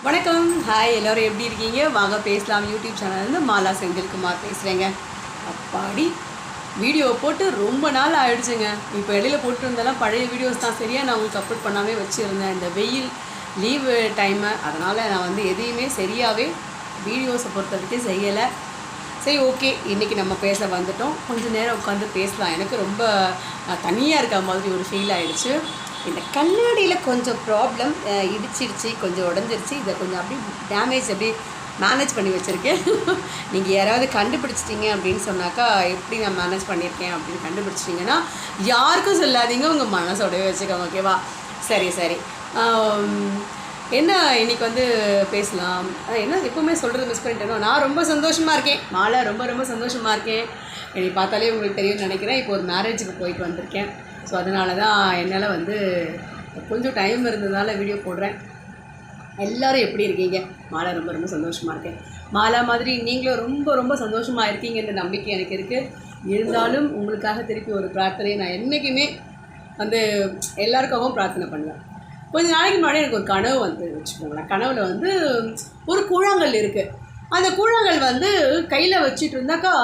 வணக்கம், ஹாய், எல்லோரும் எப்படி இருக்கீங்க? வாங்க பேசலாம். யூடியூப் சேனல்லேருந்து மாலா செந்தில்குமார் பேசுகிறேங்க. அப்பாடி வீடியோ போட்டு ரொம்ப நாள் ஆகிடுச்சுங்க. இப்போ இடையில போட்டுருந்தெல்லாம் பழைய வீடியோஸ் தான். சரியாக நான் உங்களுக்கு அப்லோட் பண்ணாமே வச்சுருந்தேன். இந்த வெயில் லீவு டைமு, அதனால் நான் எதையுமே சரியாகவே வீடியோஸை பொறுத்தவரைக்கும் செய்யலை. சரி, ஓகே, இன்றைக்கி நம்ம பேச வந்துட்டோம். கொஞ்சம் நேரம் உட்காந்து பேசலாம். எனக்கு ரொம்ப தனியாக இருக்க மாதிரி ஒரு ஃபீல் ஆகிடுச்சு. இந்த கண்ணாடியில் கொஞ்சம் ப்ராப்ளம், இடிச்சிடுச்சு, கொஞ்சம் உடஞ்சிருச்சு. இதை கொஞ்சம் அப்படி டேமேஜ் அப்படி மேனேஜ் பண்ணி வச்சுருக்கேன். நீங்கள் யாராவது கண்டுபிடிச்சிட்டிங்க அப்படின்னு சொன்னாக்கா, எப்படி நான் மேனேஜ் பண்ணியிருக்கேன் அப்படின்னு கண்டுபிடிச்சிட்டிங்கன்னா யாருக்கும் சொல்லாதீங்க, உங்கள் மனசோடவே வச்சுக்கோங்க, ஓகேவா? சரி சரி, என்ன இன்றைக்கி பேசலாம். என்ன எப்போவுமே சொல்கிறது மிஸ் பண்ணிட்டேனோ. நான் ரொம்ப சந்தோஷமாக இருக்கேன். மாலா ரொம்ப ரொம்ப சந்தோஷமாக இருக்கேன். என்னை பார்த்தாலே உங்களுக்கு தெரியும்னு நினைக்கிறேன். இப்போ ஒரு மேரேஜுக்கு போயிட்டு வந்திருக்கேன். ஸோ அதனால தான் என்னால் கொஞ்சம் டைம் இருந்ததுனால வீடியோ போடுறேன். எல்லோரும் எப்படி இருக்கீங்க? மாலா ரொம்ப ரொம்ப சந்தோஷமாக இருக்கேன். மாலா மாதிரி நீங்களும் ரொம்ப ரொம்ப சந்தோஷமாக இருக்கீங்கன்ற நம்பிக்கை எனக்கு இருக்குது. இருந்தாலும் உங்களுக்காக திருப்பி ஒரு பிரார்த்தனை நான் என்றைக்குமே எல்லாருக்காகவும் பிரார்த்தனை பண்ணுவேன். கொஞ்ச நாளைக்கு முன்னாடி எனக்கு ஒரு கனவு வச்சுக்கோங்களேன். கனவில் ஒரு கூழாங்கல் இருக்குது. அந்த கூழாங்கல் கையில் வச்சுட்டு இருந்தாக்கா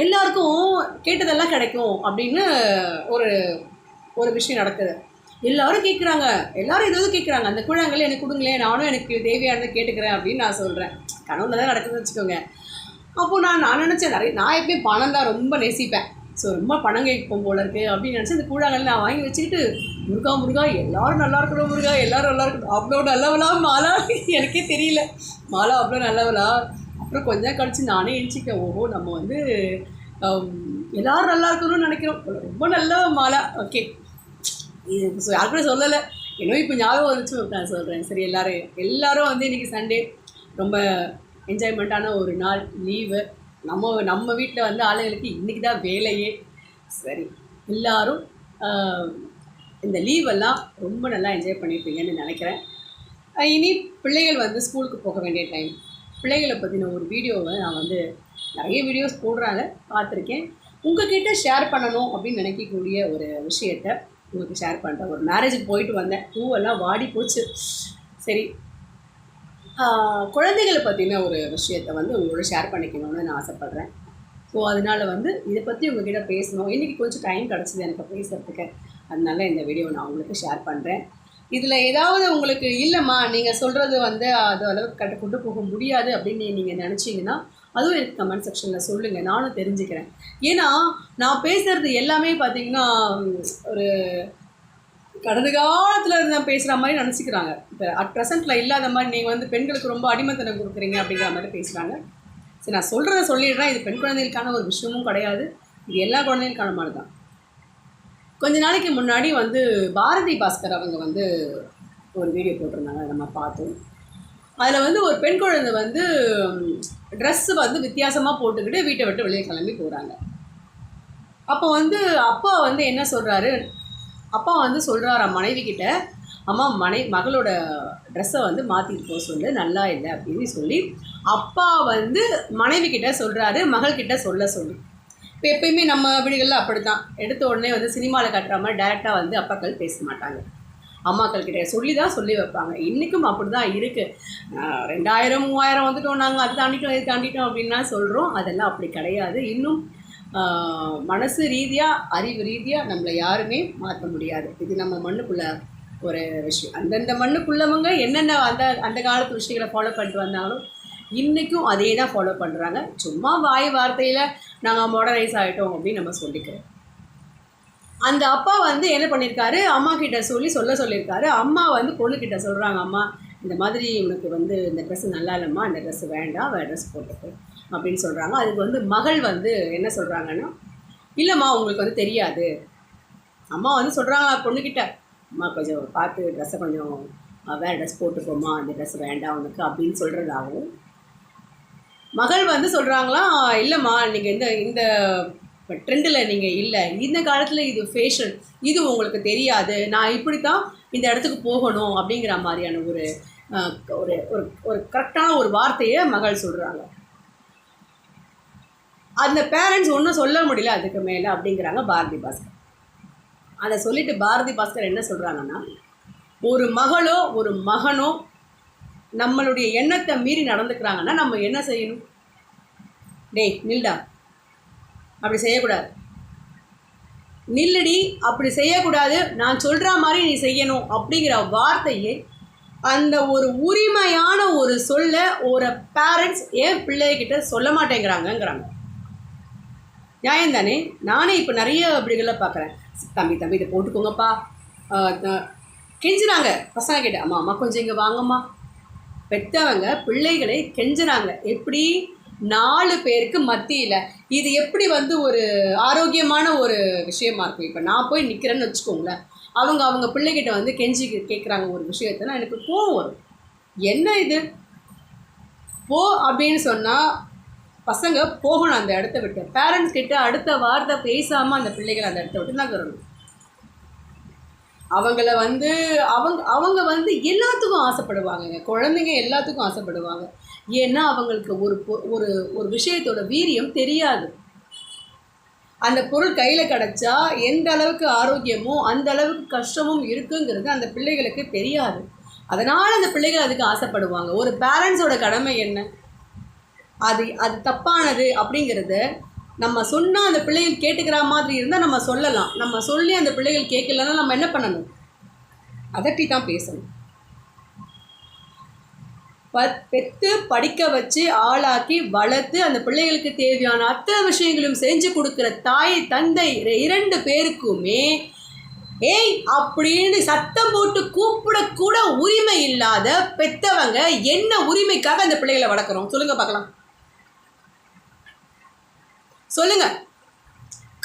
எல்லாருக்கும் கேட்டதெல்லாம் கிடைக்கும் அப்படின்னு ஒரு ஒரு விஷயம் நடக்குது. எல்லோரும் கேட்குறாங்க, எல்லோரும் ஏதாவது கேட்குறாங்க. அந்த கூழாங்கல் எனக்கு கொடுங்களேன், நானும் எனக்கு தேவையானதை கேட்டுக்கிறேன் அப்படின்னு நான் சொல்கிறேன். கனவுல தான் நடக்குதுன்னு வச்சுக்கோங்க. அப்போது நான் நினச்சேன், நான் எப்பயும் பணம் தான் ரொம்ப நேசிப்பேன். ஸோ ரொம்ப பணம் கேட்கும் போல இருக்குது அப்படின்னு நினச்சி அந்த கூழாங்கல் நான் வாங்கி வச்சுக்கிட்டு, முருகா எல்லோரும் நல்லா இருக்கணும், முருகா எல்லோரும் நல்லா இருக்கணும். அவ்வளோ நல்லவளா மாலா? எனக்கே தெரியல, மாலா அவ்வளோ நல்லவளா? அப்புறம் கொஞ்சம் கழிச்சு நானே எழுச்சிக்கேன். ஓஹோ, நம்ம எல்லோரும் நல்லா இருக்கணும்னு நினைக்கிறோம், ரொம்ப நல்ல மாலா. ஓகே, இது யாருக்கூட சொல்லலை, என்னோ இப்போ ஞாபகம் வந்துச்சு, நான் சொல்கிறேன். சரி, எல்லோரும் இன்றைக்கி சண்டே ரொம்ப என்ஜாய்மெண்ட்டான ஒரு நாள், லீவு. நம்ம வீட்டில் ஆளுங்களுக்கு இன்றைக்கி தான் வேலையே. சரி, எல்லோரும் இந்த லீவெல்லாம் ரொம்ப நல்லா என்ஜாய் பண்ணியிருப்பீங்கன்னு நினைக்கிறேன். இனி பிள்ளைகள் ஸ்கூலுக்கு போக வேண்டிய டைம். பிள்ளைகளை பற்றின ஒரு வீடியோவை நான் நிறைய வீடியோஸ் போடுறாங்க, பார்த்துருக்கேன். உங்கள்கிட்ட ஷேர் பண்ணணும் அப்படின்னு நினைக்கக்கூடிய ஒரு விஷயத்தை உங்களுக்கு ஷேர் பண்ணுறேன். ஒரு மேரேஜுக்கு போயிட்டு வந்தேன், பூவெல்லாம் வாடி போச்சு. சரி, குழந்தைகளை பற்றின ஒரு விஷயத்தை உங்களோட ஷேர் பண்ணிக்கணும்னு நான் ஆசைப்பட்றேன். ஸோ அதனால் இதை பற்றி உங்கள்கிட்ட பேசணும். இன்றைக்கி கொஞ்சம் டைம் கிடச்சிது எனக்கு பேசுகிறதுக்கு. அதனால இந்த வீடியோ நான் உங்களுக்கு ஷேர் பண்ணுறேன். இதில் ஏதாவது உங்களுக்கு இல்லைம்மா, நீங்கள் சொல்கிறது அது அளவுக்கு கொண்டு போக முடியாது அப்படின்னு நீங்கள் நினச்சிங்கன்னா அதுவும் எனக்கு கமெண்ட் செக்ஷனில் சொல்லுங்கள், நானும் தெரிஞ்சுக்கிறேன். ஏன்னா நான் பேசுகிறது எல்லாமே பார்த்திங்கன்னா ஒரு கடந்த காலத்தில் நான் பேசுகிற மாதிரி நினச்சிக்கிறாங்க. இப்போ அட் ப்ரெசென்ட்டில் இல்லாத மாதிரி நீங்கள் பெண்களுக்கு ரொம்ப அடிமைத்தனம் கொடுக்குறீங்க அப்படிங்கிற மாதிரி பேசுகிறாங்க. சரி, நான் சொல்கிறத சொல்லிடுறேன். இது பெண் குழந்தைகளுக்கான ஒரு விஷயமும் கிடையாது, இது எல்லா குழந்தைகளுக்கான மாதிரி தான். கொஞ்ச நாளைக்கு முன்னாடி பாரதி பாஸ்கர் அவங்க ஒரு வீடியோ போட்டிருந்தாங்க, நம்ம பார்த்தோம். அதில் ஒரு பெண் குழந்தை ட்ரெஸ்ஸு வித்தியாசமாக போட்டுக்கிட்டு வீட்டை விட்டு வெளியே கிளம்பி போகிறாங்க. அப்போ அப்பா என்ன சொல்கிறாரு, அப்பா சொல்கிறாராம் மனைவி கிட்ட, அம்மா மகளோட ட்ரெஸ்ஸை மாற்றிட்டு போக சொல்லு, நல்லா இல்லை அப்படின்னு சொல்லி அப்பா மனைவி கிட்ட சொல்கிறாரு, மகள்கிட்ட சொல்லி. இப்போ எப்பயுமே நம்ம வீடுகளில் அப்படி தான், எடுத்த உடனே சினிமாவில் கட்டுற மாதிரி டேரெக்டாக அப்பாக்கள் பேச மாட்டாங்க, அம்மாக்கள் கிட்டே சொல்லி வைப்பாங்க. இன்றைக்கும் அப்படி தான் இருக்குது. 2000 3000 வந்துட்டோம், நாங்கள் அது தாண்டிட்டோம் இது தாண்டிட்டோம் அப்படின்லாம் சொல்கிறோம். அதெல்லாம் அப்படி கிடையாது. இன்னும் மனசு ரீதியாக அறிவு ரீதியாக நம்மளை யாருமே மாற்ற முடியாது. இது நம்ம மண்ணுக்குள்ளே ஒரு விஷயம். அந்தந்த மண்ணுக்குள்ளவங்க என்னென்ன அந்த காலத்து விஷயங்களை ஃபாலோ பண்ணிட்டு வந்தாலும் இன்றைக்கும் அதே தான் ஃபாலோ பண்ணுறாங்க. சும்மா வார்த்தையில் நாங்கள் மாடர்னைஸ் ஆகிட்டோம் அப்படின்னு நம்ம சொல்லிக்கிறோம். அந்த அப்பா என்ன பண்ணியிருக்காரு, அம்மா கிட்ட சொல்லியிருக்காரு. அம்மா பொண்ணுக்கிட்ட சொல்கிறாங்க, அம்மா இந்த மாதிரி உனக்கு இந்த ட்ரெஸ்ஸு நல்லா இல்லைம்மா, இந்த ட்ரெஸ்ஸு வேண்டாம், வேறு ட்ரெஸ் போட்டுக்கு அப்படின்னு சொல்கிறாங்க. அதுக்கு மகள் என்ன சொல்கிறாங்கன்னா, இல்லைம்மா உங்களுக்கு தெரியாது. அம்மா சொல்கிறாங்க பொண்ணுக்கிட்ட, அம்மா கொஞ்சம் பார்த்து ட்ரெஸ்ஸை கொஞ்சம் வேறு ட்ரெஸ் போட்டுக்கோமா, அந்த ட்ரெஸ் வேண்டாம் உனக்கு அப்படின்னு சொல்கிறதாகவும், மகள் சொல்கிறாங்களாம், இல்லைம்மா நீங்கள் இந்த ட்ரெண்டில் நீங்கள் இல்லை, இந்த காலத்தில் இது ஃபேஷன், இது உங்களுக்கு தெரியாது, நான் இப்படி தான் இந்த இடத்துக்கு போகணும் அப்படிங்கிற மாதிரியான ஒரு ஒரு ஒரு கரெக்டான ஒரு வார்த்தையை மகள் சொல்கிறாங்க. அந்த பேரண்ட்ஸ் ஒன்றும் சொல்ல முடியல அதுக்கு மேலே அப்படிங்கிறாங்க பாரதி பாஸ்கர். அதை சொல்லிவிட்டு பாரதி பாஸ்கர் என்ன சொல்கிறாங்கன்னா, ஒரு மகளோ ஒரு மகனோ நம்மளுடைய எண்ணத்தை மீறி நடந்துக்கிறாங்கன்னா நம்ம என்ன செய்யணும்? டேய் நில்டா, அப்படி செய்யக்கூடாது, நில்லுடி, அப்படி செய்யக்கூடாது, நான் சொல்கிற மாதிரி நீ செய்யணும் அப்படிங்கிற வார்த்தையை, அந்த ஒரு உரிமையான ஒரு சொல்ல ஒரு பேரண்ட்ஸ் ஏன் பிள்ளைகிட்ட சொல்ல மாட்டேங்கிறாங்கங்கிறாங்க. நியாயம் தானே? நானே இப்போ நிறைய அப்படிகளை பார்க்குறேன். தம்பி தம்பி இதை போட்டுக்கோங்கப்பா, கெஞ்சுறாங்க பசங்க கிட்ட. அம்மா அம்மா கொஞ்சம் இங்கே வாங்கம்மா. பெற்றவங்க பிள்ளைகளை கெஞ்சுறாங்க. எப்படி? 4 பேருக்கு மத்தியில். இது எப்படி ஒரு ஆரோக்கியமான ஒரு விஷயமா இருக்கும்? இப்போ நான் போய் நிற்கிறேன்னு வச்சுக்கோங்களேன், அவங்க பிள்ளைகிட்ட கெஞ்சி கேட்குறாங்க ஒரு விஷயத்தைனா எனக்கு கோவம் வரும். என்ன இது? போ அப்படின்னு சொன்னால் பசங்க போகணும் அந்த இடத்த விட்டு. பேரண்ட்ஸ் கிட்ட அடுத்த வார்த்தை பேசாமல் அந்த பிள்ளைகள் அந்த இடத்த விட்டு நகரணும். அவங்கள அவங்க எல்லாத்துக்கும் ஆசைப்படுவாங்க. குழந்தைங்க எல்லாத்துக்கும் ஆசைப்படுவாங்க. ஏன்னா அவங்களுக்கு ஒரு ஒரு விஷயத்தோட வீரியம் தெரியாது. அந்த பொருள் கையில் கிடச்சா எந்த அளவுக்கு ஆரோக்கியமோ அந்த அளவுக்கு கஷ்டமும் இருக்குங்கிறது அந்த பிள்ளைகளுக்கு தெரியாது. அதனால் அந்த பிள்ளைகள் அதுக்கு ஆசைப்படுவாங்க. ஒரு பேரண்ட்ஸோட கடமை என்ன? அது தப்பானது அப்படிங்கிறத நம்ம சொன்னால் அந்த பிள்ளைகள் கேட்டுக்கிற மாதிரி இருந்தால் நம்ம சொல்லலாம். நம்ம சொல்லி அந்த பிள்ளைகள் கேட்கலன்னா நம்ம என்ன பண்ணணும்? அதட்டி தான் பேசணும். பெற்று படிக்க வச்சு ஆளாக்கி வளர்த்து அந்த பிள்ளைகளுக்கு தேவையான அத்தனை விஷயங்களும் செஞ்சு கொடுக்குற தாய் தந்தை 2 பேருக்குமே ஏய் அப்படின்னு சத்தம் போட்டு கூப்பிடக்கூட உரிமை இல்லாத பெற்றவங்க என்ன உரிமைக்காக அந்த பிள்ளைகளை வளர்க்குறோம்? சொல்லுங்க பார்க்கலாம், சொல்லுங்க.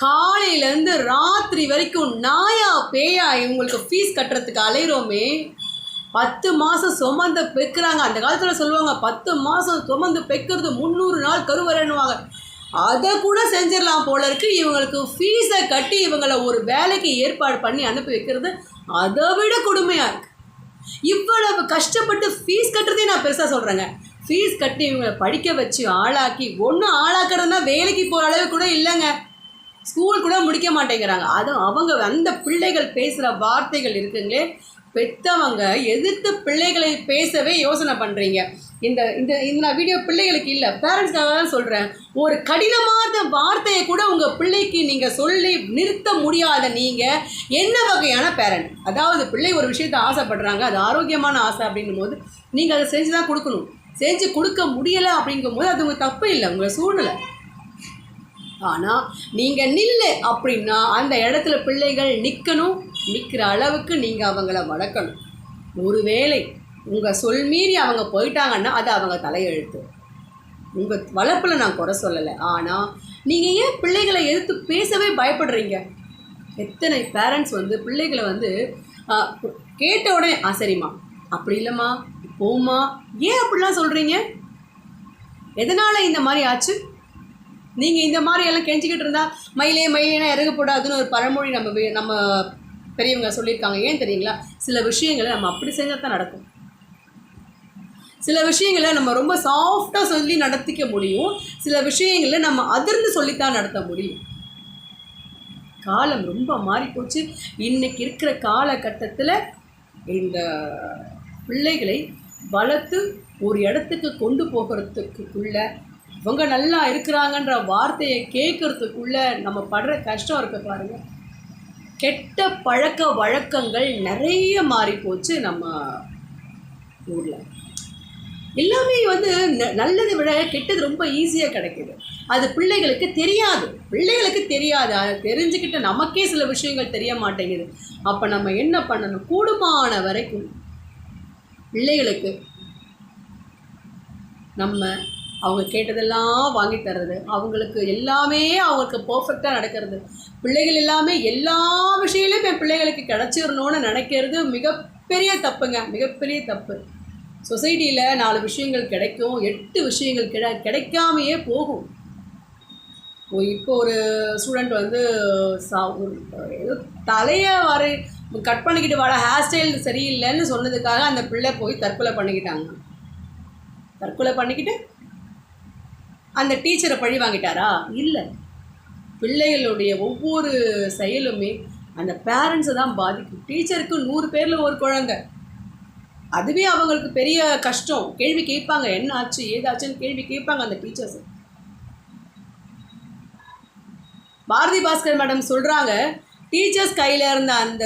காலையிலேருந்து ராத்திரி வரைக்கும் நாயா பேயா இவங்களுக்கு ஃபீஸ் கட்டுறதுக்கு அலையிறோமே. 10 மாதம் சுமந்து பெக்குறாங்க. அந்த காலத்தில் சொல்லுவாங்க 10 மாதம் சுமந்து பெக்கிறது 300 நாள் கருவறைன்னுவாங்க. அதை கூட செஞ்சிடலாம் போல இருக்குது. இவங்களுக்கு ஃபீஸை கட்டி இவங்களை ஒரு வேலைக்கு ஏற்பாடு பண்ணி அனுப்பி வைக்கிறது அதை விட கொடுமையாக இருக்குது. இவ்வளவு கஷ்டப்பட்டு ஃபீஸ் கட்டுறதே நான் பெருசாக சொல்கிறேங்க. ஃபீஸ் கட்டி இவங்களை படிக்க வச்சு ஆளாக்கி ஒன்றும் ஆளாக்குறதுனா வேலைக்கு போகிற அளவு கூட இல்லைங்க. ஸ்கூல் கூட முடிக்க மாட்டேங்கிறாங்க. அதுவும் அந்த பிள்ளைகள் பேசுகிற வார்த்தைகள் இருக்குங்களே, பெற்றவங்க எதிர்த்து பிள்ளைகளை பேசவே யோசனை பண்ணுறீங்க. இந்த இந்த இந்த வீடியோ பிள்ளைகளுக்கு இல்லை, பேரண்ட்ஸ்க்காக தான் சொல்கிறேன். ஒரு கடினமான வார்த்தையை கூட உங்கள் பிள்ளைக்கு நீங்கள் சொல்லி நிறுத்த முடியாத நீங்கள் என்ன வகையான பேரண்ட்? அதாவது பிள்ளை ஒரு விஷயத்தை ஆசைப்படுறாங்க, அது ஆரோக்கியமான ஆசை அப்படின்னும் போது நீங்கள் அதை செஞ்சு தான் கொடுக்கணும். செஞ்சு கொடுக்க முடியலை அப்படிங்கும்போது அது உங்கள் தப்பு இல்லை, உங்கள் சூழ்நிலை. ஆனால் நீங்கள் நில்லு அப்படின்னா அந்த இடத்துல பிள்ளைகள் நிற்கணும். நிற்கிற அளவுக்கு நீங்கள் அவங்கள வளர்க்கணும். ஒருவேளை உங்கள் சொல் மீறி அவங்க போயிட்டாங்கன்னா அது அவங்க தலையெழுத்து. உங்கள் வளர்ப்பில் நான் குறை சொல்லலை. ஆனால் நீங்கள் ஏன் பிள்ளைகளை எதிர்த்து பேசவே பயப்படுறீங்க? எத்தனை பேரண்ட்ஸ் பிள்ளைகளை கேட்ட உடனே சரிம்மா, அப்படி இல்லைம்மா, போம்மா, ஏன் அப்படிலாம் சொல்கிறீங்க? எதனால் இந்த மாதிரி ஆச்சு? நீங்கள் இந்த மாதிரி எல்லாம் கெஞ்சிக்கிட்டு இருந்தால் மயிலே மயிலேனா இறகு போடாதுன்னு ஒரு பழமொழி நம்ம பெரியவங்க சொல்லியிருக்காங்க. ஏன் தெரியுங்களா? சில விஷயங்களை நம்ம அப்படி செஞ்சால் தான் நடக்கும். சில விஷயங்களை நம்ம ரொம்ப சாஃப்டாக சொல்லி நடத்திக்க முடியும். சில விஷயங்களை நம்ம அதிர்ந்து சொல்லித்தான் நடத்த முடியும். காலம் ரொம்ப மாறிப்போச்சு. இன்றைக்கி இருக்கிற காலகட்டத்தில் இந்த பிள்ளைகளை வளர்த்து ஒரு இடத்துக்கு கொண்டு போகிறதுக்குள்ள இவங்க நல்லா இருக்கிறாங்கன்ற வார்த்தையை கேட்குறதுக்குள்ள நம்ம படுற கஷ்டம் இருக்க பாருங்கள். கெட்ட பழக்க வழக்கங்கள் நிறைய மாறிப்போச்சு நம்ம ஊரில். எல்லாமே நல்லதை விட கெட்டது ரொம்ப ஈஸியாக கிடைக்கிது. அது பிள்ளைகளுக்கு தெரியாது. அதை தெரிஞ்சுக்கிட்டு நமக்கே சில விஷயங்கள் தெரிய மாட்டேங்குது. அப்போ நம்ம என்ன பண்ணணும்? கூடுமான வரைக்கும் பிள்ளைகளுக்கு நம்ம அவங்க கேட்டதெல்லாம் வாங்கி தர்றது, அவங்களுக்கு எல்லாமே அவங்களுக்கு பர்ஃபெக்டாக நடக்கிறது, பிள்ளைகள் எல்லாமே எல்லா விஷயங்களையும் என் பிள்ளைகளுக்கு கிடச்சிடணும்னு நினைக்கிறது மிகப்பெரிய தப்புங்க, மிகப்பெரிய தப்பு. சொசைட்டியில் 4 விஷயங்கள் கிடைக்கும், 8 விஷயங்கள் கிடைக்காமையே போகும். இப்போ ஒரு ஸ்டூடெண்ட் ஏதோ தலையை கட் பண்ணிக்கிட்டு வர ஹேர் ஸ்டைல் சரியில்லைன்னு சொன்னதுக்காக அந்த பிள்ளை போய் தற்கொலை பண்ணிக்கிட்டாங்க. தற்கொலை பண்ணிக்கிட்டு அந்த டீச்சரை பழி வாங்கிட்டாரா? இல்லை. பிள்ளைகளுடைய ஒவ்வொரு செயலுமே அந்த பேரண்ட்ஸை தான் பாதிக்கும். டீச்சருக்கு 100 பேரில் ஒரு குழந்தை. அதுவே அவங்களுக்கு பெரிய கஷ்டம். கேள்வி கேட்பாங்க, என்ன ஆச்சு ஏதாச்சுன்னு கேள்வி கேட்பாங்க அந்த டீச்சர்ஸ். பாரதி பாஸ்கர் மேடம் சொல்கிறாங்க, டீச்சர்ஸ் கையில் இருந்த அந்த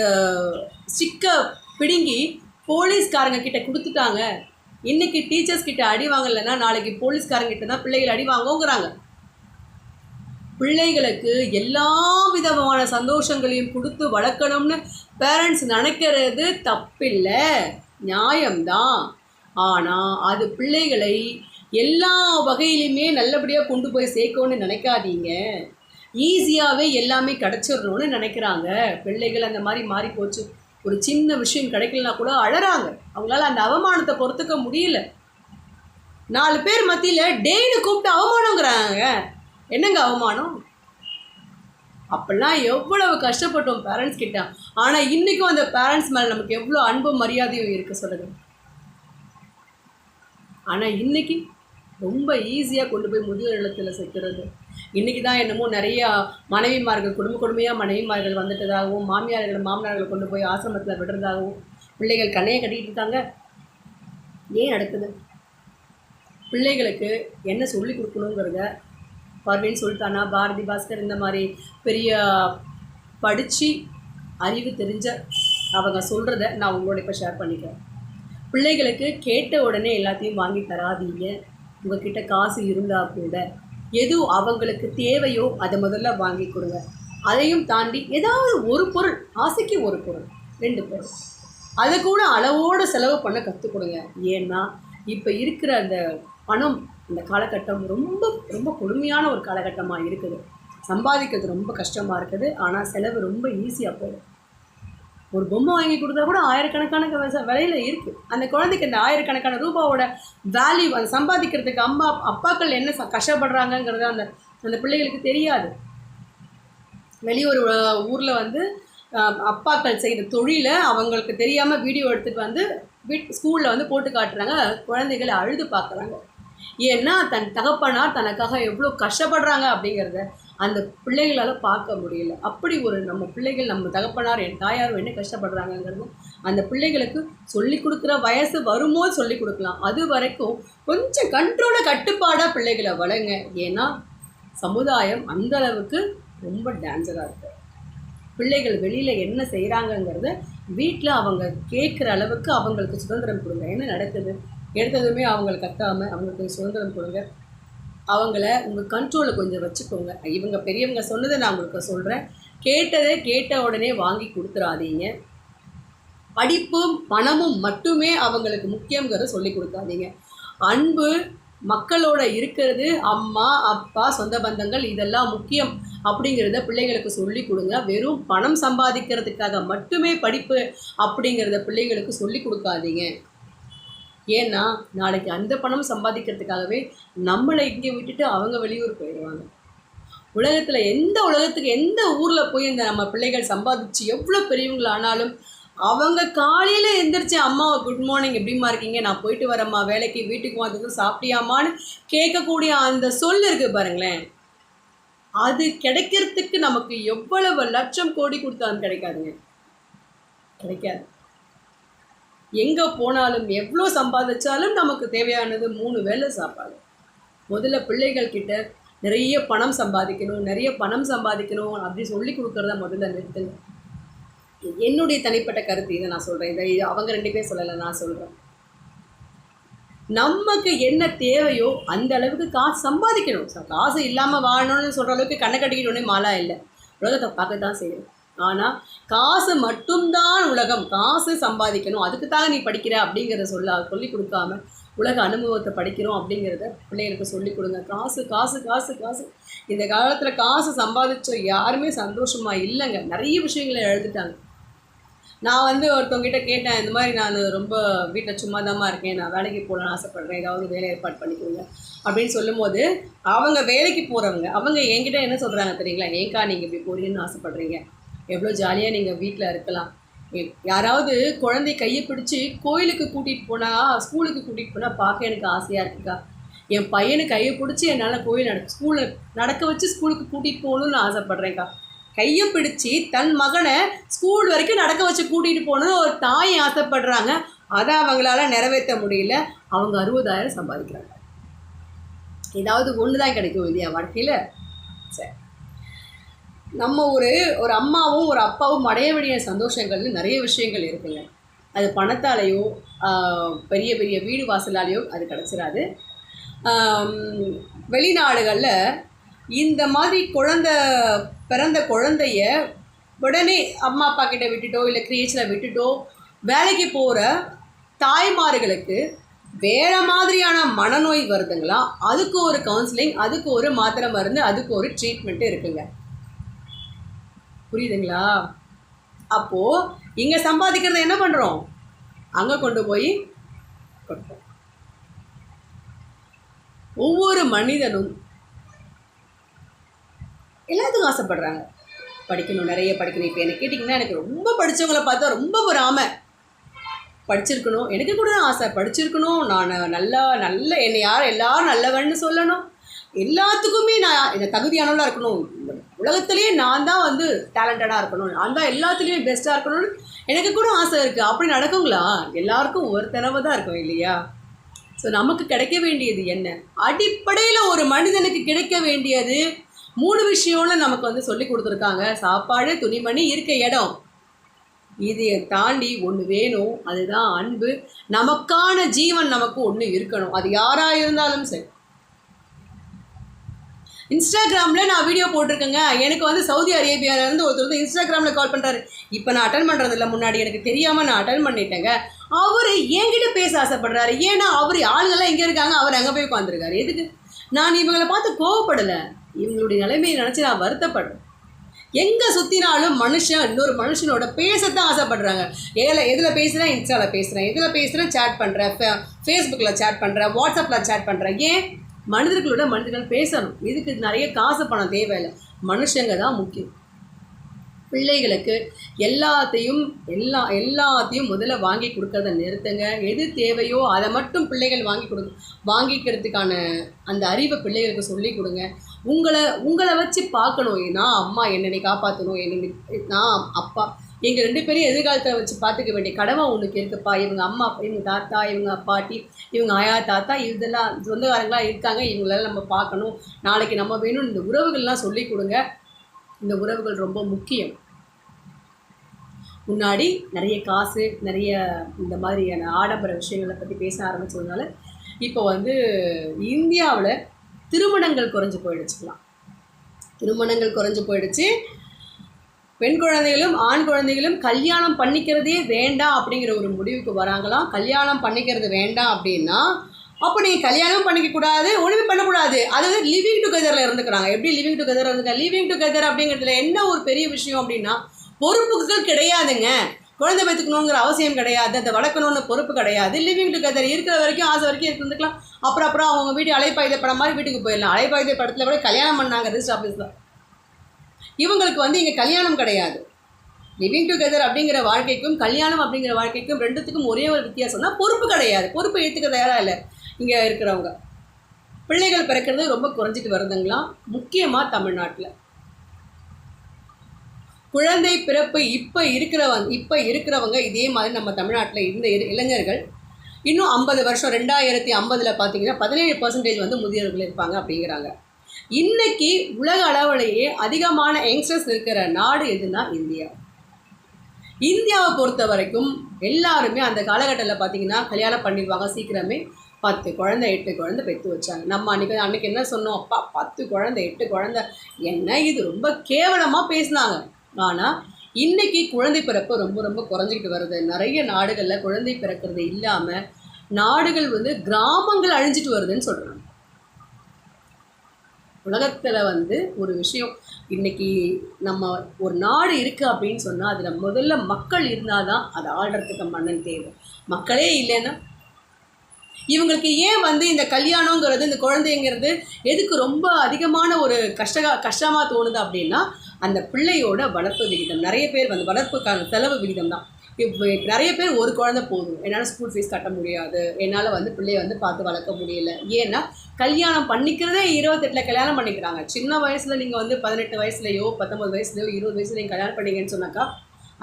ஸ்டிக்கை பிடுங்கி போலீஸ்காரங்க கிட்ட கொடுத்துட்டாங்க. இன்றைக்கி டீச்சர்ஸ் கிட்ட அடி வாங்கலைன்னா நாளைக்கு போலீஸ்காரங்கிட்ட தான் பிள்ளைகள் அடி வாங்குங்கிறாங்க. பிள்ளைகளுக்கு எல்லா விதமான சந்தோஷங்களையும் கொடுத்து வளர்க்கணும்னு பேரண்ட்ஸ் நினைக்கிறது தப்பில்லை, நியாயம்தான். ஆனால் அது பிள்ளைகளை எல்லா வகையிலுமே நல்லபடியாக கொண்டு போய் சேர்க்கணும்னு நினைக்காதீங்க. ஈஸியாகவே எல்லாமே கிடச்சிடணும்னு நினைக்கிறாங்க பிள்ளைகள். அந்த மாதிரி மாறி போச்சு. ஒரு சின்ன விஷயம் கிடைக்கலனா கூட அழறாங்க. அவங்களால அந்த அவமானத்தை பொறுத்துக்க முடியல. 4 பேர் மத்தியில் டெய்லி கூப்பிட்டு அவமானங்கிறாங்க. என்னங்க அவமானம்? அப்பெல்லாம் எவ்வளவு கஷ்டப்பட்டோம் பேரண்ட்ஸ் கிட்ட. ஆனால் இன்றைக்கும் அந்த பேரண்ட்ஸ் மேலே நமக்கு எவ்வளோ அன்பும் மரியாதையும் இருக்குது சொல்லுங்க. ஆனால் இன்றைக்கி ரொம்ப ஈஸியாக கொண்டு போய் முதியோர் இல்லத்தில் சேர்க்கிறது. இன்றைக்கி தான் என்னமோ நிறையா மனைவிமார்கள் குடும்பமாக மனைவிமார்கள் வந்துட்டதாகவும் மாமியார்கள் கொண்டு போய் ஆசிரமத்தில் விடுறதாகவும் பிள்ளைகள் கண்ணையை கட்டிக்கிட்டு இருக்காங்க. ஏன் நடக்குது? பிள்ளைகளுக்கு என்ன சொல்லி கொடுக்கணுங்கிறத பர்வீன் சுல்தானா, பாரதி பாஸ்கர் இந்த மாதிரி பெரிய படித்து அறிவு தெரிஞ்ச அவங்க சொல்கிறத நான் உங்களோட இப்போ ஷேர் பண்ணிக்கிறேன். பிள்ளைகளுக்கு கேட்ட உடனே எல்லாத்தையும் வாங்கி தராதீங்க. உங்கள்கிட்ட காசு இருந்தால் கூட எது அவங்களுக்கு தேவையோ அதை முதல்ல வாங்கி கொடுங்க. அதையும் தாண்டி ஏதாவது ஒரு பொருள், ஆசைக்கு ஒரு பொருள் 2 பொருள், அதை கூட அளவோடு செலவு பண்ண கற்றுக் கொடுங்க. ஏன்னா இப்போ இருக்கிற அந்த பணம், இந்த காலகட்டம் ரொம்ப ரொம்ப கொடுமையான ஒரு காலகட்டமாக இருக்குது. சம்பாதிக்கிறது ரொம்ப கஷ்டமாக இருக்குது. ஆனால் செலவு ரொம்ப ஈஸியாக போயிடும். ஒரு பொம்மை வாங்கி கொடுத்தா கூட ஆயிரக்கணக்கான விலையில் இருக்குது. அந்த குழந்தைக்கு அந்த ஆயிரக்கணக்கான ரூபாவோட வேல்யூ, அதை சம்பாதிக்கிறதுக்கு அப்பாக்கள் என்ன கஷ்டப்படுறாங்கங்கிறது அந்த அந்த பிள்ளைகளுக்கு தெரியாது. வெளியூர் ஊரில் வந்து அப்பாக்கள் செய்கிற தொழிலை அவங்களுக்கு தெரியாமல் வீடியோ எடுத்துகிட்டு வந்து ஸ்கூலில் வந்து போட்டு காட்டுறாங்க. குழந்தைகளை அழுது பார்க்குறாங்க. ஏன்னா தன் தகப்பனார் தனக்காக எவ்வளோ கஷ்டப்படுறாங்க அப்படிங்கிறத அந்த பிள்ளைகளால் பார்க்க முடியல. அப்படி ஒரு நம்ம பிள்ளைகள், நம்ம தகப்பனார் என் தாயாரும் என்ன கஷ்டப்படுறாங்கங்கிறது அந்த பிள்ளைகளுக்கு சொல்லிக் கொடுக்குற வயசு வரும்போது சொல்லிக் கொடுக்கலாம். அது வரைக்கும் கொஞ்சம் கட்டுப்பாடாக பிள்ளைகளை வளங்க. ஏன்னா சமுதாயம் அந்த அளவுக்கு ரொம்ப டேஞ்சராக இருக்குது. பிள்ளைகள் வெளியில் என்ன செய்கிறாங்கங்கிறத வீட்டில் அவங்க கேட்குற அளவுக்கு அவங்களுக்கு சுதந்திரம் கொடுங்க. என்ன நடக்குது எடுத்ததுமே அவங்களுக்கு கத்தாமல் அவங்களுக்கு சுதந்திரம் கொடுங்க. அவங்கள உங்கள் கண்ட்ரோலில் கொஞ்சம் வச்சுக்கோங்க. இவங்க பெரியவங்க சொன்னதை நான் உங்களுக்கு சொல்கிறேன். கேட்டதை கேட்ட உடனே வாங்கி கொடுத்துடாதீங்க. படிப்பும் பணமும் மட்டுமே அவங்களுக்கு முக்கியங்கிறத சொல்லி கொடுக்காதீங்க. அன்பு, மக்களோட இருக்கிறது, அம்மா அப்பா சொந்த பந்தங்கள் இதெல்லாம் முக்கியம் அப்படிங்கிறத பிள்ளைங்களுக்கு சொல்லி கொடுங்க. வெறும் பணம் சம்பாதிக்கிறதுக்காக மட்டுமே படிப்பு அப்படிங்கிறத பிள்ளைங்களுக்கு சொல்லி கொடுக்காதீங்க. ஏன்னா நாளைக்கு அந்த பணம் சம்பாதிக்கிறதுக்காகவே நம்மளை இங்கே விட்டுட்டு அவங்க வெளியூர் போயிடுவாங்க. உலகத்துக்கு எந்த ஊரில் போய் இந்த நம்ம பிள்ளைகள் சம்பாதிச்சு எவ்வளோ பெரியவங்களானாலும் அவங்க காலையில் எந்திரிச்சு அம்மாவை குட் மார்னிங் எப்படிமா இருக்கீங்க, நான் போயிட்டு வரேம்மா வேலைக்கு, வீட்டுக்கு வந்ததும் சாப்பிட்டியாமான்னு கேட்கக்கூடிய அந்த சொல் இருக்குது பாருங்களேன். அது கிடைக்கிறதுக்கு நமக்கு எவ்வளவு லட்சம் கோடி கொடுத்தாலும் கிடைக்காதுங்க, கிடைக்காது. எங்கே போனாலும் எவ்வளோ சம்பாதிச்சாலும் நமக்கு தேவையானது 3 வேளை சாப்பாடு. முதல்ல பிள்ளைகள் கிட்ட நிறைய பணம் சம்பாதிக்கணும் அப்படி சொல்லி கொடுக்குறத முதல்ல நிறுத்துங்க. என்னுடைய தனிப்பட்ட கருத்து இதை நான் சொல்கிறேன். இதை அவங்க 2 பேர் சொல்லலை, நான் சொல்கிறேன். நமக்கு என்ன தேவையோ அந்த அளவுக்கு காசு சம்பாதிக்கணும். காசு இல்லாமல் வாழணும்னு சொல்கிற அளவுக்கு கண்ணை கட்டிக்கிட்டோன்னே மாலா இல்லை. உலகத்தை பார்க்க தான் செய்யணும். ஆனால் காசு மட்டும்தான் உலகம், காசு சம்பாதிக்கணும், அதுக்கு தான் நீ படிக்கிற அப்படிங்கிறத சொல்லி கொடுக்காம உலக அனுபவத்தை படிக்கிறோம் அப்படிங்கிறத பிள்ளைகளுக்கு சொல்லிக் கொடுங்க. காசு காசு காசு காசு. இந்த காலத்தில் காசு சம்பாதிச்ச யாருமே சந்தோஷமாக இல்லைங்க. நிறைய விஷயங்களை எழுதிட்டாங்க. நான் வந்து ஒருத்தவங்கிட்ட கேட்டேன், இந்த மாதிரி நான் ரொம்ப வீட்டில் சும்மா தாம்மா இருக்கேன், நான் வேலைக்கு போகலான்னு ஆசைப்பட்றேன், ஏதாவது வேலை ஏற்பாடு பண்ணிக்கோங்க அப்படின்னு சொல்லும்போது அவங்க வேலைக்கு போகிறவங்க அவங்க என்கிட்ட என்ன சொல்கிறாங்க தெரியுங்களா, ஏங்கா நீங்கள் இப்படி போறீங்கன்னு ஆசைப்பட்றீங்க, எவ்வளோ ஜாலியாக நீங்கள் வீட்டில் இருக்கலாம். யாராவது குழந்தை கையை பிடிச்சி கோயிலுக்கு கூட்டிகிட்டு போனால், ஸ்கூலுக்கு கூட்டிகிட்டு போனால் பார்க்க எனக்கு ஆசையாக இருக்குக்கா. என் பையனை கையை பிடிச்சி என்னால் ஸ்கூலில் நடக்க வச்சு ஸ்கூலுக்கு கூட்டிகிட்டு போகணுன்னு ஆசைப்பட்றேன்க்கா. கையை பிடிச்சி தன் மகனை ஸ்கூல் வரைக்கும் நடக்க வச்சு கூட்டிகிட்டு போகணுன்னு ஒரு தாய் ஆசைப்படுறாங்க. அதை அவங்களால நிறைவேற்ற முடியல. அவங்க 60,000 சம்பாதிக்கிறாங்க. ஏதாவது ஒன்று தான் கிடைக்கும் இல்லையா வாழ்க்கையில்? சரி, நம்ம ஒரு அம்மாவும் ஒரு அப்பாவும் அடைய வேண்டிய சந்தோஷங்கள்னு நிறைய விஷயங்கள் இருக்குங்க. அது பணத்தாலேயோ பெரிய பெரிய வீடு வாசலாலேயோ அது கிடச்சிடாது. வெளிநாடுகளில் இந்த மாதிரி பிறந்த குழந்தைய உடனே அம்மா அப்பா கிட்ட விட்டுட்டோ இல்லை கிரியேஷனில் விட்டுட்டோ வேலைக்கு போகிற தாய்மார்களுக்கு வேறு மாதிரியான மனநோய் வருதுங்களா, அதுக்கு ஒரு கவுன்சிலிங், அதுக்கு ஒரு மாத்திரை மருந்து, அதுக்கு ஒரு ட்ரீட்மெண்ட்டு இருக்குங்க. புரியுதுங்களா? அப்போது இங்கே சம்பாதிக்கிறத என்ன பண்ணுறோம், அங்கே கொண்டு போய் கொடுப்போம். ஒவ்வொரு மனிதனும் எல்லாத்துக்கும் ஆசைப்படுறாங்க, படிக்கணும், நிறைய படிக்கணும். இப்போ எனக்கு கேட்டிங்கன்னா எனக்கு ரொம்ப படித்தவங்களை பார்த்தா ரொம்ப பொறாமை. படிச்சிருக்கணும், எனக்கு கூட ஆசை, படிச்சிருக்கணும், நான் நல்ல என்னை எல்லாரும் நல்லவன்னு சொல்லணும், எல்லாத்துக்குமே நான் இந்த தகுதியானவளாக இருக்கணும், இந்த உலகத்துலேயே நான் தான் வந்து டேலண்டடாக இருக்கணும், நான் தான் எல்லாத்துலேயுமே பெஸ்ட்டாக இருக்கணும்னு எனக்கு கூட ஆசை இருக்குது. அப்படி நடக்குங்களா? எல்லாருக்கும் ஒரு தடவை தான் இருக்கும் இல்லையா? ஸோ நமக்கு கிடைக்க வேண்டியது என்ன? அடிப்படையில் ஒரு மனிதனுக்கு கிடைக்க வேண்டியது 3 விஷயம்னு நமக்கு வந்து சொல்லி கொடுத்துருக்காங்க. சாப்பாடு, துணிமணி, இருக்க இடம். இதை தாண்டி ஒன்று வேணும், அதுதான் அன்பு. நமக்கான ஜீவன் நமக்கு ஒன்று இருக்கணும், அது யாராக இருந்தாலும் சரி. இன்ஸ்டாகிராமில் நான் வீடியோ போட்டிருக்கேங்க. எனக்கு வந்து சவுதி அரேபியாவிலேருந்து ஒருத்தர் வந்து இன்ஸ்டாகிராமில் கால் பண்ணுறாரு. இப்போ நான் அட்டன் பண்ணுறதில்ல, முன்னாடி எனக்கு தெரியாமல் நான் அட்டன் பண்ணிட்டேங்க. அவர் என்கிட்ட பேச ஆசைப்படுறாரு. ஏன்னா அவர் ஆளுங்கள்லாம் எங்கே இருக்காங்க, அவர் அங்கே போய் உட்காந்துருக்காரு. எதுக்கு? நான் இவங்களை பார்த்து கோவப்படலை, இவங்களுடைய நிலைமையை நினச்சி நான் வருத்தப்படுறேன். எங்கே சுற்றினாலும் மனுஷன் இன்னொரு மனுஷனோட பேசத்தான் ஆசைப்படுறாங்க. எதில் பேசுகிறேன், இன்ஸ்டாவில் பேசுகிறேன், எதில் பேசுகிறேன், சேட் பண்ணுறேன், ஃபேஸ்புக்கில் சேட் பண்ணுறேன், வாட்ஸ்அப்பில் சேட் பண்ணுறேன். ஏன்? மனிதர்களோட மனிதர்கள் பேசணும். இதுக்கு நிறைய காசு பணம் தேவையில்லை, மனுஷங்க தான் முக்கியம். பிள்ளைகளுக்கு எல்லாத்தையும் முதல்ல வாங்கி கொடுக்கறத நிறுத்துங்க. எது தேவையோ அதை மட்டும் பிள்ளைகள் வாங்கிக்கிறதுக்கான அந்த அறிவை பிள்ளைகளுக்கு சொல்லி கொடுங்க. உங்களை வச்சு பார்க்கணும். நான் அம்மா என்னை காப்பாற்றணும், நான் அப்பா எங்கள் 2 பேரையும் எதிர்காலத்தில் வச்சு பார்த்துக்க வேண்டிய கடமை உனக்கு இருக்குப்பா. இவங்க அம்மா, இவங்க தாத்தா, இவங்க பாட்டி, இவங்க ஆயா தாத்தா, இதெல்லாம் சொந்தக்காரங்களாம் இருக்காங்க, இவங்களெல்லாம் நம்ம பார்க்கணும், நாளைக்கு நம்ம வேணும். இந்த உறவுகள்லாம் சொல்லி கொடுங்க. இந்த உறவுகள் ரொம்ப முக்கியம். முன்னாடி நிறைய காசு, நிறைய இந்த மாதிரியான ஆடம்பர விஷயங்களை பற்றி பேச ஆரம்பித்ததுனால இப்போ வந்து இந்தியாவில் திருமணங்கள் குறைஞ்சி போயிடுச்சுக்கலாம். திருமணங்கள் குறைஞ்சி போயிடுச்சு. பெண் குழந்தைகளும் ஆண் குழந்தைகளும் கல்யாணம் பண்ணிக்கிறதே வேண்டாம் அப்படிங்கிற ஒரு முடிவுக்கு வராங்களாம். கல்யாணம் பண்ணிக்கிறது வேண்டாம் அப்படின்னா அப்போ நீங்கள் கல்யாணம் பண்ணிக்கக்கூடாது, ஒன்றுமே பண்ணக்கூடாது, அதாவது லிவிங் டுகெதரில் இருந்துக்கிறாங்க. எப்படி லிவிங் டுகெதர் இருந்துக்க? லிவிங் டுகெதர் அப்படிங்கிறதுல என்ன ஒரு பெரிய விஷயம் அப்படின்னா, பொறுப்புகள் கிடையாதுங்க. குழந்தை பெற்றுக்கணுங்கிற அவசியம் கிடையாது, அதை வளர்க்கணுன்னு பொறுப்பு கிடையாது. லிவிங் டுகெதர் இருக்கிற வரைக்கும் ஆசை வரைக்கும் இருந்துக்கலாம். அப்புறம் அவங்க வீட்டு அலைப்பாயுத படம் மாதிரி வீட்டுக்கு போயிடலாம். அலைப்பாயுத படத்தில் கூட கல்யாணம் பண்ணாங்க ரிஜிஸ்டர் ஆஃபீஸில். இவங்களுக்கு வந்து இங்கே கல்யாணம் கிடையாது. லிவிங் டுகெதர் அப்படிங்கிற வாழ்க்கைக்கும் கல்யாணம் அப்படிங்கிற வாழ்க்கைக்கும் ரெண்டுத்துக்கும் ஒரே ஒரு வித்தியாசம்னா பொறுப்பு கிடையாது. பொறுப்பை ஏற்றுக்க தயாராக இல்லை இங்கே இருக்கிறவங்க. பிள்ளைகள் பிறக்கிறது ரொம்ப குறைஞ்சிட்டு வருதுங்களாம், முக்கியமாக தமிழ்நாட்டில். குழந்தை பிறப்பு இப்போ இருக்கிறவங்க இதே மாதிரி நம்ம தமிழ்நாட்டில் இருந்த இளைஞர்கள் இன்னும் 50 வருஷம் 2050 பார்த்தீங்கன்னா 17% வந்து முதியோர்கள் இருப்பாங்க அப்படிங்கிறாங்க. இன்னைக்கு உலக அளவிலேயே அதிகமான யங்ஸ்டர்ஸ் இருக்கிற நாடு எதுனா இந்தியா. இந்தியாவை பொறுத்த வரைக்கும் எல்லாருமே அந்த காலகட்டத்தில் பார்த்தீங்கன்னா கல்யாணம் பண்ணிடுவாங்க சீக்கிரமே. 10 குழந்தை 8 குழந்தை பெற்று வச்சாங்க. நம்ம அன்றைக்கி என்ன சொன்னோம், அப்பா 10 குழந்தை 8 குழந்தை என்ன, இது ரொம்ப கேவலமாக பேசினாங்க. ஆனால் இன்றைக்கி குழந்தை பிறப்பு ரொம்ப ரொம்ப குறைஞ்சிக்கிட்டு வருது. நிறைய நாடுகளில் குழந்தை பிறக்கிறது இல்லாமல் நாடுகள் வந்து கிராமங்கள் அழிஞ்சிட்டு வருதுன்னு சொல்கிறாங்க. உலகத்தில் வந்து ஒரு விஷயம், இன்றைக்கி நம்ம ஒரு நாடு இருக்குது அப்படின்னு சொன்னால் அதில் முதல்ல மக்கள் இருந்தால் தான் அதை ஆள்றதுக்கு மன்னன் தேவை. மக்களே இல்லைன்னா இவங்களுக்கு ஏன் வந்து இந்த கல்யாணங்கிறது, இந்த குழந்தைங்கிறது எதுக்கு ரொம்ப அதிகமான ஒரு கஷ்டமாக தோணுது அப்படின்னா அந்த பிள்ளையோட வளர்ப்பு விகிதம். நிறைய பேர் வந்து வளர்ப்புக்கான செலவு விகிதம் தான். இப்போ நிறைய பேர் ஒரு குழந்தை போதும், என்னால் ஸ்கூல் ஃபீஸ் கட்ட முடியாது, என்னால் வந்து பிள்ளைய வந்து பார்த்து வளர்க்க முடியல. ஏன்னா கல்யாணம் பண்ணிக்கிறதே 28 கல்யாணம் பண்ணிக்கிறாங்க. சின்ன வயசில் நீங்கள் வந்து 18 வயசுலையோ 19 வயசுலையோ 20 வயசுல நீங்கள் கல்யாணம் பண்ணிங்கன்னு சொன்னாக்கா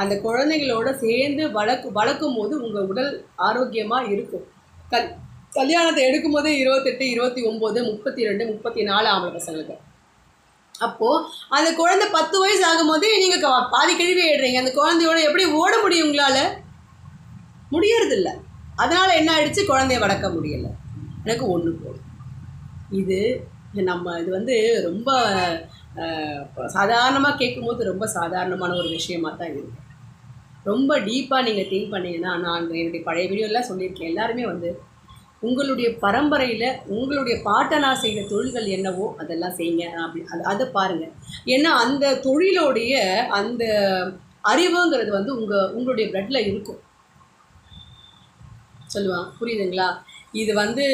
அந்த குழந்தைங்களோட சேர்ந்து வளர்க்கும் போது உங்கள் உடல் ஆரோக்கியமாக இருக்கும். கல்யாணத்தை எடுக்கும் போதே 28, 29, 32, 34 ஆம்பளை பசங்களுக்கு. அப்போது அந்த குழந்தை 10 வயசு ஆகும்போது நீங்கள் பாதி கழிவு ஏடுறீங்க. அந்த குழந்தையோட எப்படி ஓட முடியும் உங்களால்? முடியறதில்ல. அதனால் என்ன ஆயிடுச்சு, குழந்தைய வளர்க்க முடியலை. எனக்கு ஒன்று போதும். இது வந்து ரொம்ப சாதாரணமாக கேட்கும்போது ரொம்ப சாதாரணமான ஒரு விஷயமாக தான் இருக்குது. ரொம்ப டீப்பாக நீங்கள் திங்க் பண்ணிங்கன்னா, நான் என்னுடைய பழைய வீடியோலாம் சொல்லியிருக்கேன், எல்லாருமே வந்து உங்களுடைய பரம்பரையில் உங்களுடைய பாட்டனார் செய்த தொழில்கள் என்னவோ அதெல்லாம் செய்யுங்க அப்படி அதை பாருங்கள். ஏன்னா அந்த தொழிலோடைய அந்த அறிவுங்கிறது வந்து உங்களுடைய பிளட்டில் இருக்கும். சொல்லுவான், புரியுதுங்களா? இது வந்து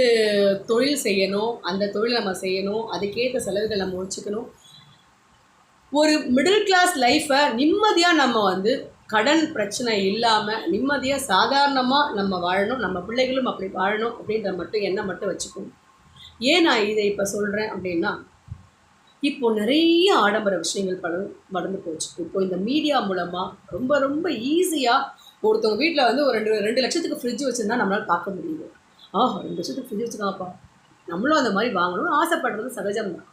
தொழில் செய்யணும், அந்த தொழில் நம்ம செய்யணும், அதுக்கேற்ற செலவுகள் நம்ம முடிச்சுக்கணும். ஒரு மிடில் கிளாஸ் லைஃப்பை நிம்மதியாக நம்ம வந்து கடன் பிரச்சனை இல்லாமல் நிம்மதியாக சாதாரணமாக நம்ம வாழணும், நம்ம பிள்ளைகளும் அப்படி வாழணும் அப்படின்ற மட்டும் எண்ணம் மட்டும் வச்சுக்கணும். ஏன் நான் இதை இப்போ சொல்கிறேன் அப்படின்னா, இப்போது நிறைய ஆடம்பர விஷயங்கள் வளர்ந்து போச்சு. இப்போ இந்த மீடியா மூலமாக ரொம்ப ரொம்ப ஈஸியாக ஒருத்தவங்க வீட்டில் வந்து ஒரு 2 லட்சத்துக்கு ஃப்ரிட்ஜ் வச்சுருந்தா நம்மளால் பார்க்க முடியுது. 2 லட்சத்துக்கு ஃப்ரிட்ஜ் வச்சுக்காப்பா, நம்மளும் அந்த மாதிரி வாங்கணும்னு ஆசைப்படுறது சகஜம்தான்.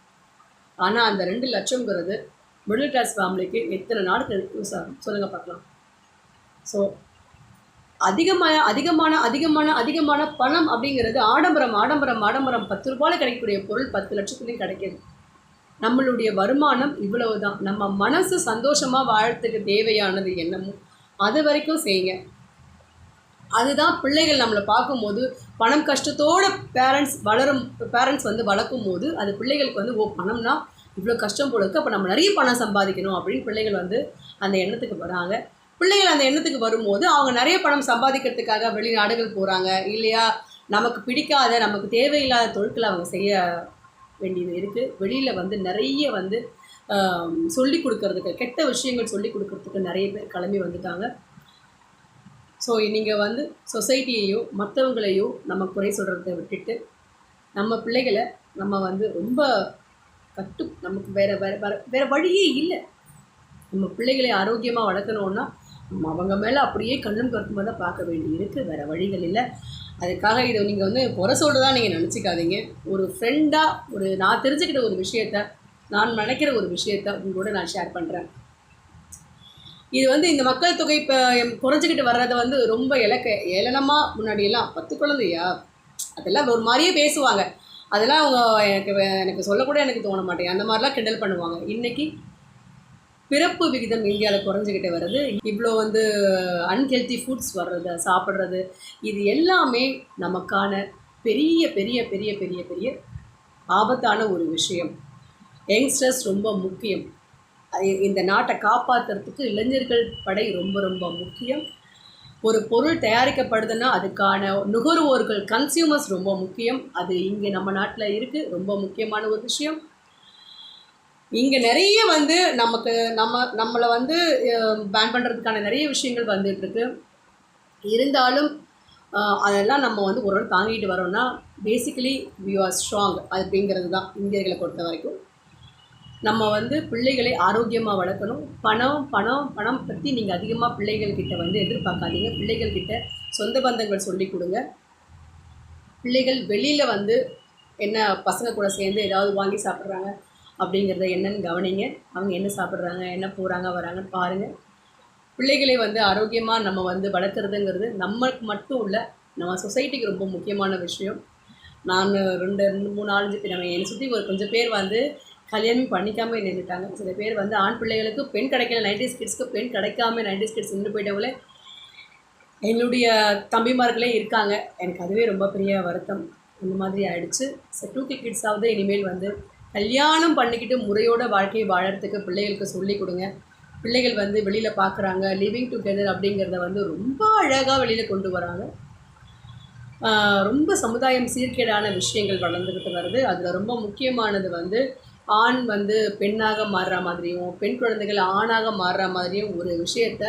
ஆனால் அந்த 2 லட்சங்கிறது மிடில் கிளாஸ் ஃபேமிலிக்கு எத்தனை நாளுக்கு யூஸ் ஆகும் சொல்லுங்கள் பார்க்கலாம். ஸோ அதிகமான பணம் அப்படிங்கிறது ஆடம்பரம் 10 ரூபாயில் கிடைக்கக்கூடிய பொருள் 10 லட்சத்துலேயும் கிடைக்கிது. நம்மளுடைய வருமானம் இவ்வளவு தான். நம்ம மனசு சந்தோஷமாக வாழறதுக்கு தேவையானது என்னமோ அது வரைக்கும் செய்யுங்க. அதுதான் பிள்ளைகள் நம்மளை பார்க்கும்போது பணம் கஷ்டத்தோடு பேரண்ட்ஸ் வந்து வளர்க்கும் போது அது பிள்ளைகளுக்கு வந்து பணம்னா இவ்வளோ கஷ்டம் போல இருக்குது, அப்போ நம்ம நிறைய பணம் சம்பாதிக்கணும் அப்படின்னு பிள்ளைகள் வந்து அந்த எண்ணத்துக்கு வராங்க. பிள்ளைகள் அந்த எண்ணத்துக்கு வரும்போது அவங்க நிறைய பணம் சம்பாதிக்கிறதுக்காக வெளிநாடுகள் போகிறாங்க இல்லையா. நமக்கு பிடிக்காத நமக்கு தேவையில்லாத தொழில்களை அவங்க செய்ய வேண்டியது இருக்குது. வெளியில் வந்து நிறைய வந்து சொல்லி கொடுக்கறதுக்கு கெட்ட விஷயங்கள் சொல்லி கொடுக்கறதுக்கு நிறைய பேர் கிளம்பி வந்துட்டாங்க. ஸோ நீங்கள் வந்து சொசைட்டியையோ மற்றவங்களையோ நம்ம குறை சொல்கிறத விட்டுட்டு நம்ம பிள்ளைகளை நம்ம வந்து ரொம்ப நமக்கு வேறு வழியே இல்லை. நம்ம பிள்ளைகளை ஆரோக்கியமாக வளர்க்கணுன்னா நம்ம அவங்க மேலே அப்படியே கண்ணும் கருத்துமாக தான் பார்க்க வேண்டி இருக்குது, வேறு வழிகள் இல்லை. அதுக்காக இதை நீங்கள் வந்து குறை சொல்கிறதா நீங்கள் நினச்சிக்காதீங்க. ஒரு ஃப்ரெண்டாக நான் தெரிஞ்சுக்கிட்ட ஒரு விஷயத்த, நான் நினைக்கிற ஒரு விஷயத்த உங்களோட நான் ஷேர் பண்ணுறேன். இது வந்து இந்த மக்கள் தொகை இப்போ குறைஞ்சிக்கிட்டு வர்றதை வந்து ரொம்ப ஏளனமாக முன்னாடியெல்லாம் 10 குழந்தையா அதெல்லாம் ஒரு மாதிரியே பேசுவாங்க. அதெல்லாம் அவங்க எனக்கு சொல்லக்கூட எனக்கு தோண மாட்டேங்க. அந்த மாதிரிலாம் கிண்டல் பண்ணுவாங்க. இன்றைக்கி பிறப்பு விகிதம் இந்தியாவில் குறைஞ்சிக்கிட்டே வருது. இவ்வளோ வந்து அன்ஹெல்த்தி ஃபுட்ஸ் வர்றது சாப்பிட்றது இது எல்லாமே நமக்கான பெரிய பெரிய பெரிய பெரிய பெரிய ஆபத்தான ஒரு விஷயம். யங்ஸ்டர்ஸ் ரொம்ப முக்கியம். இந்த நாட்டை காப்பாற்றுறதுக்கு இளைஞர்கள் படை ரொம்ப ரொம்ப முக்கியம். ஒரு பொருள் தயாரிக்கப்படுதுன்னா அதுக்கான நுகர்வோர்கள் கன்சியூமர்ஸ் ரொம்ப முக்கியம். அது இங்கே நம்ம நாட்டில் இருக்குது, ரொம்ப முக்கியமான ஒரு விஷயம். இங்கே நிறைய வந்து நம்மளை வந்து பேன் பண்ணுறதுக்கான நிறைய விஷயங்கள் வந்துட்டுருக்கு. இருந்தாலும் அதெல்லாம் நம்ம வந்து ஒரு நாள் தாங்கிட்டு வரோன்னா பேசிக்கலி வி ஆர் ஸ்ட்ராங் அப்படிங்கிறது தான் இந்தியர்களை பொறுத்த வரைக்கும். நம்ம வந்து பிள்ளைகளை ஆரோக்கியமாக வளர்க்கணும். பணம் பற்றி நீங்கள் அதிகமாக பிள்ளைகள்கிட்ட வந்து எதிர்பார்க்காதீங்க. பிள்ளைகள்கிட்ட சொந்த பந்தங்கள் சொல்லி கொடுங்க. பிள்ளைகள் வெளியில் வந்து என்ன பசங்க கூட சேர்ந்து ஏதாவது வாங்கி சாப்பிட்றாங்க அப்படிங்கிறத என்னன்னு கவனிங்க. அவங்க என்ன சாப்பிட்றாங்க, என்ன போகிறாங்க வராங்கன்னு பாருங்கள். பிள்ளைகளை வந்து ஆரோக்கியமாக நம்ம வந்து வளர்க்குறதுங்கிறது நம்மளுக்கு மட்டும் இல்லை, நம்ம சொசைட்டிக்கு ரொம்ப முக்கியமான விஷயம். நான் 2 3 4 பேர் என்னை சுற்றி ஒரு கொஞ்சம் பேர் வந்து கல்யாணம் பண்ணிக்காமல் நின்றுட்டாங்க. சில பேர் வந்து ஆண் பிள்ளைகளுக்கு பெண் கிடைக்கல, 90s கிட்ஸ்க்கு பெண் கிடைக்காம 90s கிட்ஸ் நின்று போயிட்டவங்களே என்னுடைய தம்பிமார்களே இருக்காங்க. எனக்கு அதுவே ரொம்ப பெரிய வருத்தம். இந்த மாதிரி ஆகிடுச்சு. 2K கிட்ஸாவது இனிமேல் வந்து கல்யாணம் பண்ணிக்கிட்டு முறையோட வாழ்க்கையை வாழறதுக்கு பிள்ளைகளுக்கு சொல்லிக் கொடுங்க. பிள்ளைகள் வந்து வெளியில் பார்க்குறாங்க, லிவிங் டுகெதர் அப்படிங்கிறத வந்து ரொம்ப அழகாக வெளியில் கொண்டு வராங்க. ரொம்ப சமுதாயம் சீர்கேடான விஷயங்கள் வளர்ந்துக்கிட்டு வருது. அதில் ரொம்ப முக்கியமானது வந்து ஆண் வந்து பெண்ணாக மாறுற மாதிரியும் பெண் குழந்தைகள் ஆணாக மாறுற மாதிரியும் ஒரு விஷயத்த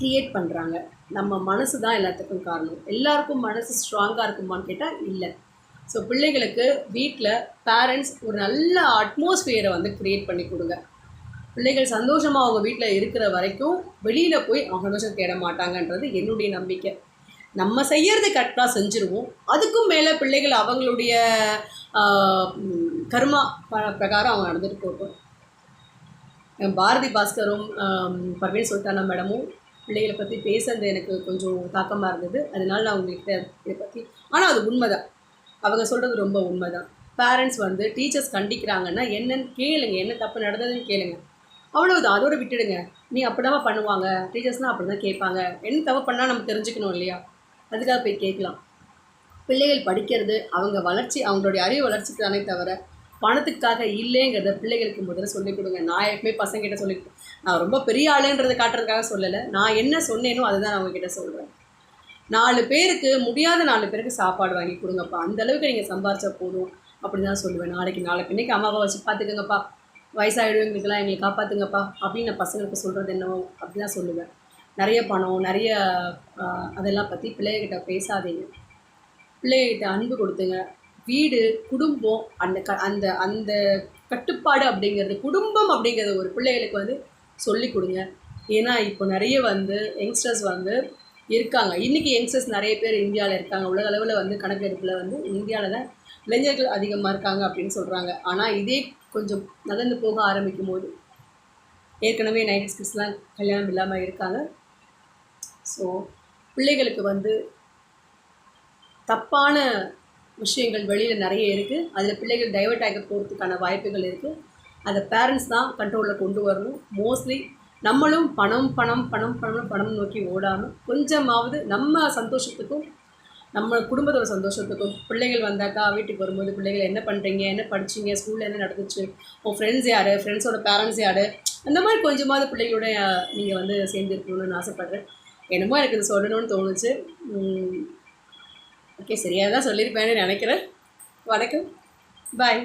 க்ரியேட் பண்ணுறாங்க. நம்ம மனசு தான் எல்லாத்துக்கும் காரணம். எல்லாருக்கும் மனசு ஸ்ட்ராங்காக இருக்குமான்னு கேட்டால் இல்லை. ஸோ பிள்ளைகளுக்கு வீட்டில் பேரண்ட்ஸ் ஒரு நல்ல அட்மாஸ்ஃபியரை வந்து க்ரியேட் பண்ணி கொடுங்க. பிள்ளைகள் சந்தோஷமாக அவங்க வீட்டில் இருக்கிற வரைக்கும் வெளியில் போய் அவங்க சந்தோஷம் தேட மாட்டாங்கன்றது என்னுடைய நம்பிக்கை. நம்ம செய்கிறது கரெக்டாக செஞ்சுருவோம். அதுக்கும் மேலே பிள்ளைகள் அவங்களுடைய கர்மா பிரகாரம் அவங்க நடந்துட்டு போட்டோம். பாரதி பாஸ்கரும் பர்வீன் சுல்தானா மேடமும் பிள்ளைகளை பற்றி பேசுறது எனக்கு கொஞ்சம் தாக்கமாக இருந்தது. அதனால நான் உங்கள்கிட்ட இதை பற்றி ஆனால் அது உண்மைதான். அவங்க சொல்கிறது ரொம்ப உண்மைதான். பேரண்ட்ஸ் வந்து டீச்சர்ஸ் கண்டிக்கிறாங்கன்னா என்னன்னு கேளுங்க, என்ன தப்பு நடந்ததுன்னு கேளுங்க, அவ்வளோதான். அதோட விட்டுடுங்க. நீ அப்படி தான் பண்ணுவாங்க, டீச்சர்ஸ்னால் அப்படி தான் கேட்பாங்க, என்ன தப்பு பண்ணால் நம்ம தெரிஞ்சுக்கணும் இல்லையா, அதுக்காக போய் கேட்கலாம். பிள்ளைகள் படிக்கிறது அவங்க வளர்ச்சி, அவங்களுடைய அறிவு வளர்ச்சிக்கு தானே தவிர பணத்துக்காக இல்லைங்கிறத பிள்ளைகளுக்கு முதல்ல சொல்லிக் கொடுங்க. நான் எப்பவுமே பசங்கிட்ட சொல்லிக்கிட்டேன், நான் ரொம்ப பெரிய ஆளுன்றதை காட்டுறதுக்காக சொல்லலை, நான் என்ன சொன்னேனோ அதுதான் நான் அவங்ககிட்ட சொல்கிறேன். 4 பேருக்கு முடியாத 4 பேருக்கு சாப்பாடு வாங்கி கொடுங்கப்பா, அந்தளவுக்கு நீங்கள் சம்பாரிச்சா போதும் அப்படி தான் சொல்லுவேன். நாளைக்கு பின்னைக்கு அம்மாவை வச்சு பார்த்துக்கங்கப்பா, வயசாகிடுவங்களுக்கெல்லாம் எங்களை காப்பாற்றுங்கப்பா அப்படின்னு நான் பசங்களுக்கு சொல்கிறது என்னவோ அப்படி தான் சொல்லுவேன். நிறைய பணம் நிறைய அதெல்லாம் பற்றி பிள்ளைகிட்ட பேசாதீங்க. பிள்ளைகிட்ட அன்பு கொடுத்துங்க. வீடு குடும்பம் அந்த அந்த கட்டுப்பாடு அப்படிங்கிறது, குடும்பம் அப்படிங்கிறது ஒரு பிள்ளைகளுக்கு வந்து சொல்லி கொடுங்க. ஏன்னா இப்போ நிறைய வந்து யங்ஸ்டர்ஸ் வந்து இருக்காங்க. இன்றைக்கி யங்ஸ்டர்ஸ் நிறைய பேர் இந்தியாவில் இருக்காங்க. உலக அளவில் வந்து கணக்கெடுப்பில் வந்து இந்தியாவில் தான் இளைஞர்கள் அதிகமாக இருக்காங்க அப்படின்னு சொல்கிறாங்க. ஆனால் இதே கொஞ்சம் நகர்ந்து போக ஆரம்பிக்கும் போது ஏற்கனவே 90s கிட்ஸ்லாம் கல்யாணம் இல்லாமல் இருக்காங்க. ஸோ பிள்ளைகளுக்கு வந்து தப்பான விஷயங்கள் வெளியில் நிறைய இருக்குது. அதில் பிள்ளைகள் டைவர்ட் ஆக போகிறதுக்கான வாய்ப்புகள் இருக்குது. அதை பேரண்ட்ஸ் தான் கண்ட்ரோலில் கொண்டு வரணும். மோஸ்ட்லி நம்மளும் பணம் நோக்கி ஓடாமல் கொஞ்சமாவது நம்ம சந்தோஷத்துக்கும் நம்ம குடும்பத்தோட சந்தோஷத்துக்கும், பிள்ளைகள் வந்தாக்கா வீட்டுக்கு வரும்போது பிள்ளைகள் என்ன பண்ணுறீங்க, என்ன படிச்சிங்க, ஸ்கூலில் என்ன நடந்துச்சு, உங்கள் ஃப்ரெண்ட்ஸ் யார், ஃப்ரெண்ட்ஸோட பேரண்ட்ஸ் யார், அந்த மாதிரி கொஞ்சமாவது பிள்ளைகளோட நீங்கள் வந்து சேர்ந்துருக்கணும்னு நான் ஆசைப்பட்றேன். என்னமோ எனக்கு இது சொல்லணும்னு தோணுச்சு. ஓகே, சரியாக தான் சொல்லியிருப்பேன்னு நினைக்கிறேன். வணக்கம், பாய்.